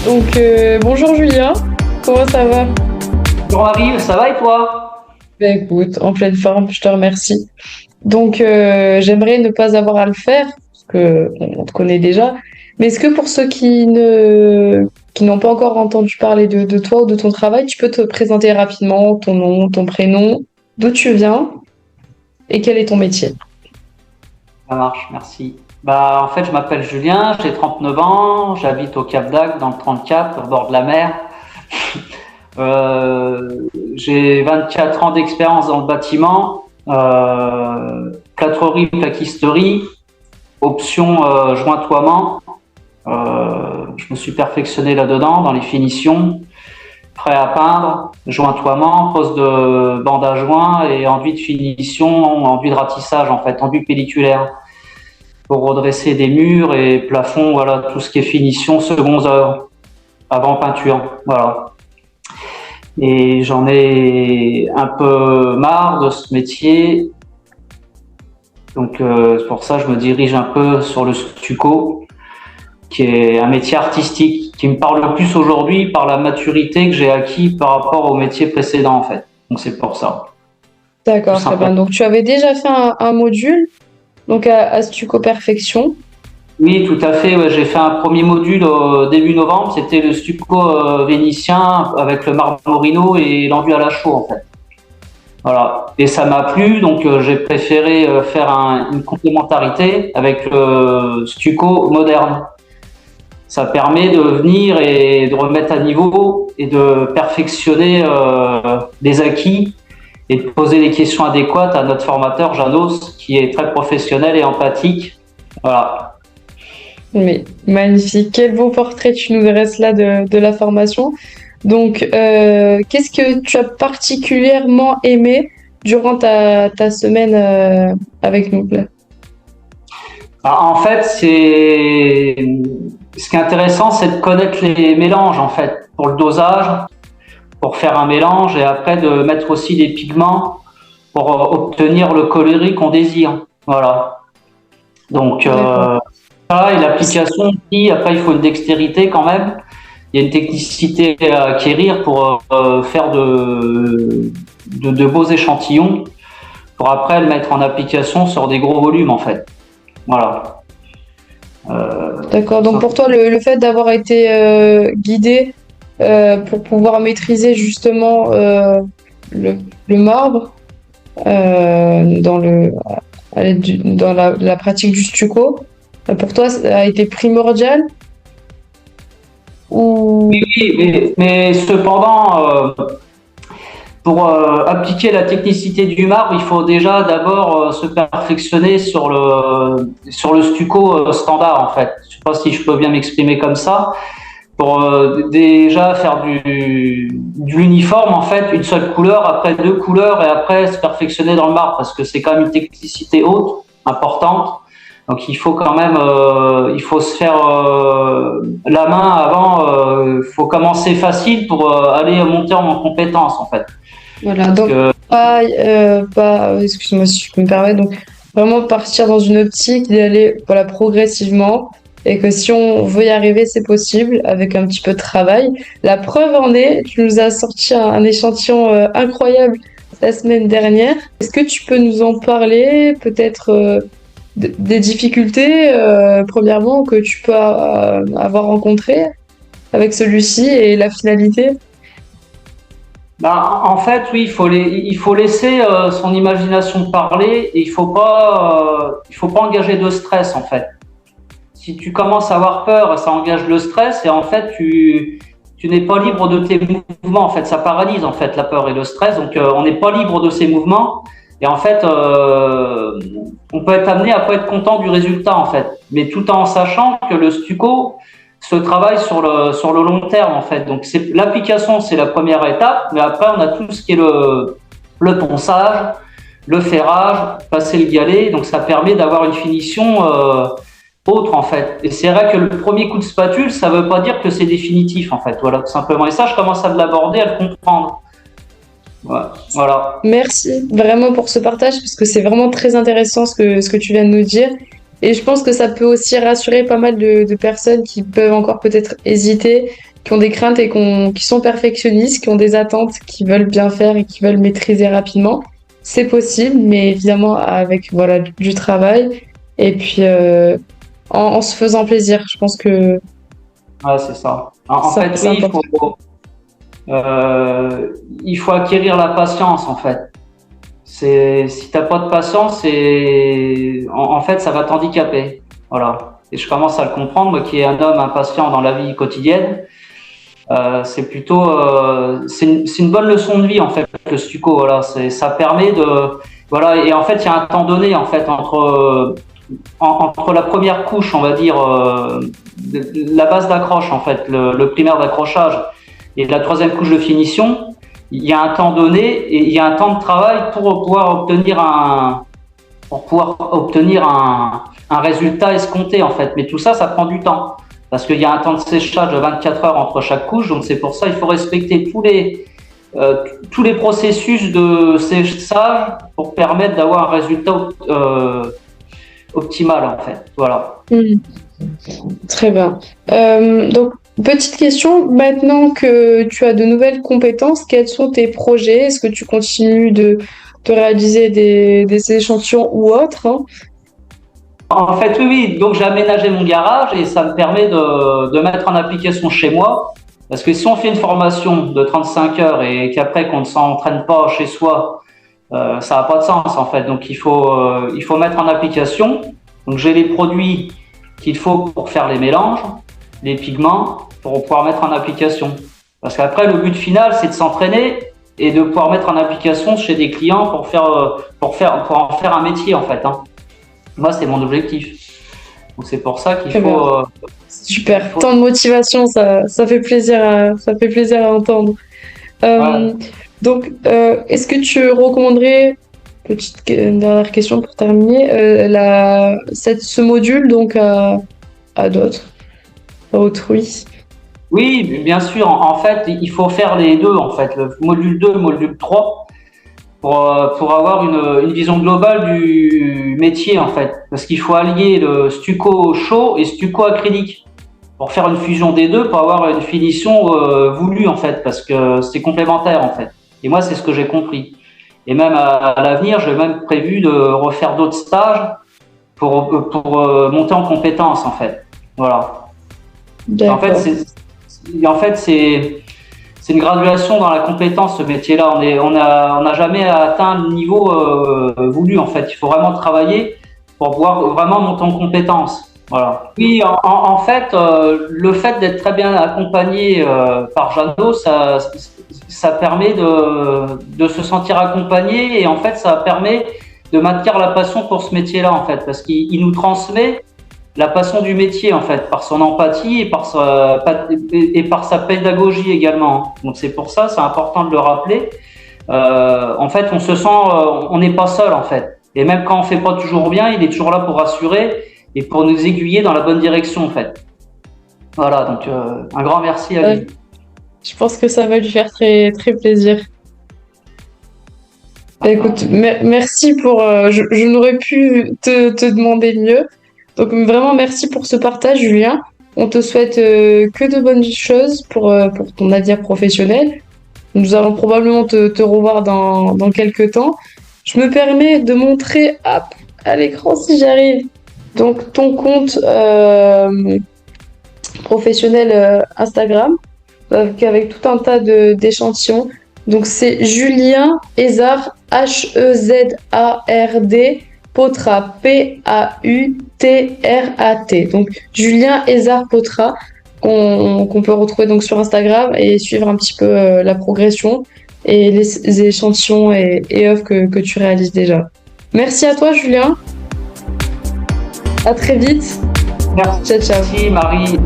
Bonjour Julien, comment ça va? Bonjour Marie, ça va et toi? Ben écoute, en pleine forme, je te remercie. J'aimerais ne pas avoir à le faire, parce que on te connaît déjà, mais est-ce que pour ceux qui n'ont pas encore entendu parler de toi ou de ton travail, tu peux te présenter rapidement ton nom, ton prénom, d'où tu viens et quel est ton métier? Ça marche, merci. Bah, en fait, je m'appelle Julien, j'ai 39 ans, j'habite au Cap d'Agde dans le 34, au bord de la mer. J'ai 24 ans d'expérience dans le bâtiment, plâtrerie, plaquisterie, option jointoiement. Je me suis perfectionné là-dedans, dans les finitions, prêt à peindre, jointoiement, pose de bande à joint et enduit de finition, enduit de ratissage en fait, enduit pelliculaire pour redresser des murs et plafonds, voilà, tout ce qui est finition, secondes œuvres, avant peinture, voilà. Et j'en ai un peu marre de ce métier, donc c'est pour ça que je me dirige un peu sur le stucco, qui est un métier artistique, qui me parle le plus aujourd'hui par la maturité que j'ai acquis par rapport au métier précédent en fait. Donc c'est pour ça, tout D'accord, très bien. simplement. Donc tu avais déjà fait un module donc à Stuco Perfection. Oui, tout à fait. Ouais, j'ai fait un premier module début novembre. C'était le stucco vénitien avec le marmorino et l'enduit à la chaux en fait. Voilà. Et ça m'a plu, donc j'ai préféré faire une complémentarité avec le stucco moderne. Ça permet de venir et de remettre à niveau et de perfectionner les acquis et de poser les questions adéquates à notre formateur Janos, qui est très professionnel et empathique. Voilà. Mais magnifique, quel beau portrait tu nous dresses là de la formation. Qu'est-ce que tu as particulièrement aimé durant ta semaine avec nous là? En fait, ce qui est intéressant, c'est de connaître les mélanges en fait pour le dosage, pour faire un mélange et après de mettre aussi des pigments pour obtenir le coloris qu'on désire. Voilà. Donc D'accord. ça et l'application aussi. Après, il faut une dextérité quand même. Il y a une technicité à acquérir pour faire de beaux échantillons pour après le mettre en application sur des gros volumes en fait. Voilà. D'accord. Donc Ça, pour toi, le fait d'avoir été guidé pour pouvoir maîtriser justement le, le marbre dans dans la pratique du stucco, pour toi, ça a été primordial oui, ou oui, mais cependant, pour appliquer la technicité du marbre, il faut déjà d'abord se perfectionner sur le stucco standard en fait. Je sais pas si je peux bien m'exprimer comme ça. Pour déjà faire de l'uniforme en fait, une seule couleur, après deux couleurs et après se perfectionner dans le marbre parce que c'est quand même une technicité haute, importante. Donc il faut quand même, il faut se faire la main avant. Il faut commencer facile pour aller monter en compétence en fait. voilà. Parce Donc que pas, excuse-moi si je peux me permettre. Donc vraiment partir dans une optique d'aller voilà progressivement et que si on veut y arriver, c'est possible avec un petit peu de travail. La preuve en est, tu nous as sorti un échantillon incroyable la semaine dernière. Est-ce que tu peux nous en parler, peut-être des difficultés, premièrement, que tu peux avoir rencontrées avec celui-ci et la finalité? bah, en fait, oui, il faut laisser son imagination parler et il faut pas engager de stress en fait. Si tu commences à avoir peur, ça engage le stress et en fait, tu n'es pas libre de tes mouvements. En fait, ça paralyse en fait la peur et le stress. Donc, on n'est pas libre de ses mouvements et en fait, on peut être amené à pas être content du résultat en fait, mais tout en sachant que le stucco se travaille sur le long terme en fait. Donc, l'application, c'est la première étape, mais après, on a tout ce qui est le ponçage, le ferrage, passer le galet. Donc, ça permet d'avoir une finition autre en fait. Et c'est vrai que le premier coup de spatule, ça veut pas dire que c'est définitif en fait. Voilà, tout simplement. Et ça, je commence à l'aborder, à le comprendre. Ouais, voilà. Merci vraiment pour ce partage parce que c'est vraiment très intéressant ce que tu viens de nous dire. Et je pense que ça peut aussi rassurer pas mal de personnes qui peuvent encore peut-être hésiter qui ont des craintes et qui sont perfectionnistes, qui ont des attentes, qui veulent bien faire et qui veulent maîtriser rapidement. C'est possible, mais évidemment avec voilà, du travail et puis en se faisant plaisir. Je pense que Ouais, c'est ça. En ça, fait, c'est oui, important. il faut acquérir la patience, en fait. Si t'as pas de patience, en fait, ça va t'handicaper. Voilà. Et je commence à le comprendre, moi qui est un homme impatient dans la vie quotidienne. C'est plutôt, c'est une bonne leçon de vie en fait le stucco. Voilà, ça permet de, voilà. Et en fait, il y a un temps donné en fait entre la première couche, on va dire, la base d'accroche en fait, le primaire d'accrochage et la troisième couche de finition. Il y a un temps donné et il y a un temps de travail pour pouvoir obtenir un résultat escompté en fait. Mais tout ça, ça prend du temps. Parce qu'il y a un temps de séchage de 24 heures entre chaque couche, donc c'est pour ça qu'il faut respecter tous les processus de séchage pour permettre d'avoir un résultat optimal en fait. Voilà. Très bien. Donc, petite question, maintenant que tu as de nouvelles compétences, quels sont tes projets? Est-ce que tu continues de réaliser des échantillons ou autres, hein? En fait, oui, oui. Donc, j'ai aménagé mon garage et ça me permet de mettre en application chez moi. Parce que si on fait une formation de 35 heures et qu'après qu'on ne s'entraîne pas chez soi, ça n'a pas de sens en fait. Donc, il faut mettre en application. Donc, j'ai les produits qu'il faut pour faire les mélanges, les pigments, pour pouvoir mettre en application. Parce qu'après, le but final, c'est de s'entraîner et de pouvoir mettre en application chez des clients pour en faire un métier en fait, hein. Moi, c'est mon objectif. Donc, c'est pour ça qu'il Très bien. faut. Super. Tant de motivation, ça fait plaisir ça fait plaisir à entendre. Ouais. Donc, est-ce que tu recommanderais, dernière question pour terminer, ce module donc à d'autres, à autrui? Oui, bien sûr. En fait, il faut faire les deux, en fait, le module 2, le module 3, pour avoir une vision globale du métier, en fait. Parce qu'il faut allier le stucco chaud et stucco acrylique pour faire une fusion des deux, pour avoir une finition voulue, en fait, parce que c'est complémentaire, en fait. Et moi, c'est ce que j'ai compris. Et même à l'avenir, j'ai même prévu de refaire d'autres stages pour monter en compétences, en fait. Voilà. En fait, D'accord. c'est une graduation dans la compétence, ce métier-là. On n'a jamais atteint le niveau voulu, en fait. Il faut vraiment travailler pour pouvoir vraiment monter en compétence. Voilà. Oui, en fait, le fait d'être très bien accompagné par Jeannot, ça permet de se sentir accompagné et en fait, ça permet de maintenir la passion pour ce métier-là, en fait, parce qu'il nous transmet la passion du métier en fait, par son empathie et par sa pédagogie également. Donc c'est pour ça, c'est important de le rappeler. En fait, on se sent, on n'est pas seul en fait. Et même quand on fait pas toujours bien, il est toujours là pour rassurer et pour nous aiguiller dans la bonne direction en fait. Voilà, donc un grand merci à lui. Je pense que ça va lui faire très, très plaisir. Bah, écoute, merci pour. Je n'aurais pu te demander mieux. Donc vraiment merci pour ce partage, Julien. On te souhaite que de bonnes choses pour ton avenir professionnel. Nous allons probablement te revoir dans quelques temps. Je me permets de montrer à l'écran si j'arrive. Donc ton compte professionnel Instagram avec tout un tas d'échantillons. Donc c'est Julien Ezard, Hezard, Potra, Pautrat. Donc Julien Ezard Potra, qu'on peut retrouver donc sur Instagram et suivre un petit peu la progression et les échantillons et œuvres que tu réalises déjà. Merci à toi, Julien. À très vite. Merci, ciao, ciao. Marie.